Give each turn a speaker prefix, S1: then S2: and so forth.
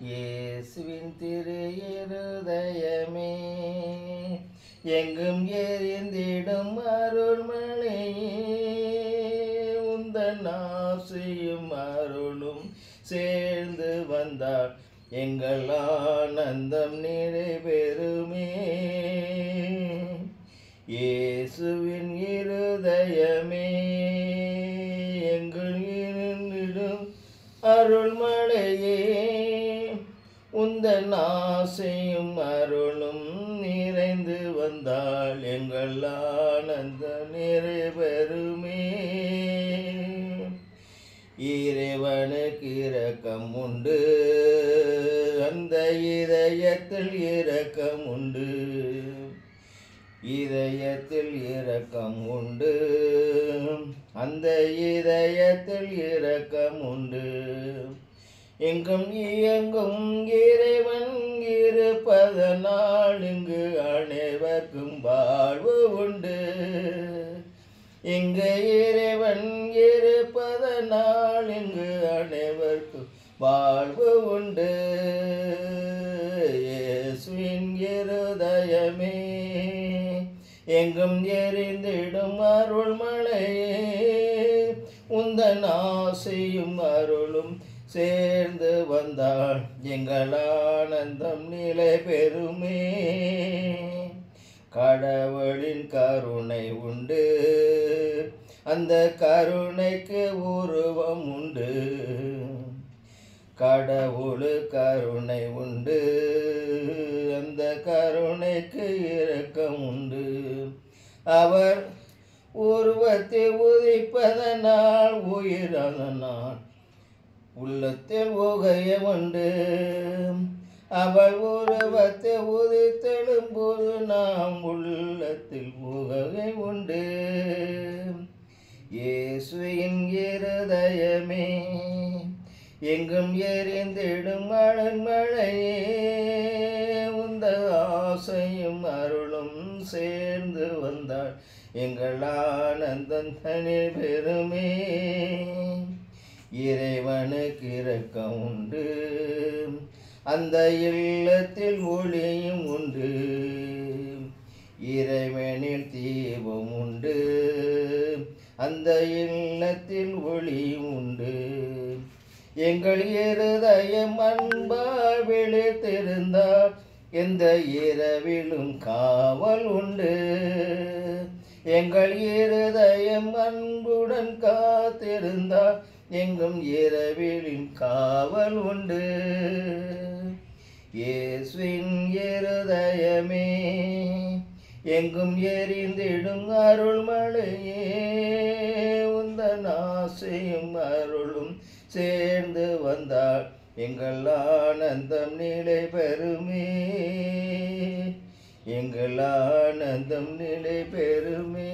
S1: இயேசுவின் திரு இருதயமே எங்கும் எரிந்திடும் அருள்மழையே உந்தன் ஆசையும் அருளும் சேர்ந்து வந்தால் எங்கள் ஆனந்தம் நிறைவேறுமே. இயேசுவின் இருதயமே எங்கள் இருந்திடும் அருள்மழையே உந்தன் ஆசையும் அருளும் நிறைந்து வந்தால் எங்கள் ஆனந்தம் நிறைவேறுமே. இறைவனுக்கு இரக்கம் உண்டு, அந்த இதயத்தில் இரக்கம் உண்டு, இதயத்தில் இரக்கம் உண்டு, அந்த இதயத்தில் இரக்கம் உண்டு. எங்கும் இயங்கும் இறைவன் இருப்பதனால் இங்கு அனைவருக்கும் வாழ்வு உண்டு. இங்கு இறைவன் இருப்பதனால் இங்கு அனைவருக்கும் வாழ்வு உண்டு. இயேசுவின் இருதயமே எங்கும் எரிந்திடும் அருள்மழையே உந்தன் ஆசையும் அருளும் சேர்ந்து வந்தால் எங்கள் ஆனந்தம் நிலை பெறுமே. கடவுளின் கருணை உண்டு, அந்த கருணைக்கு உருவம் உண்டு. கடவுளு கருணை உண்டு, அந்த கருணைக்கு இரக்கம் உண்டு. அவர் உருவத்தை உதிப்பதனால் உயிராதனால் உள்ளத்தில் உகைய உண்டு. அவள் உருவத்தை உதித்தெழும்போது நாம் உள்ளத்தில் உகை உண்டு. இயேசுவின் இருதயமே எங்கும் எரிந்திடும் அருள்மழையே உந்த ஆசையும் அருளும் சேர்ந்து வந்தால் எங்கள் ஆனந்தம் தனி பெறுமே. இறைவனுக்கு இரக்கம் உண்டு, அந்த இல்லத்தில் ஒளியும் உண்டு. இறைவனில் தீபம் உண்டு, அந்த இல்லத்தில் ஒளியும் உண்டு. எங்கள் இருதயம் அன்பால் விழித்திருந்தால் எந்த இரவிலும் காவல் உண்டு. எங்கள் இருதயம் அன்புடன் காத்திருந்தால் எங்கும் இரவிலும் காவல் உண்டு. இயேசுவின் இருதயமே எங்கும் எரிந்திடும் அருள்மழையே உந்தன் ஆசையும் அருளும் சேர்ந்து வந்தால் எங்கள் ஆனந்தம் நிலை பெறுமே. எங்கள் ஆனந்தம் நிலை பெறுமே.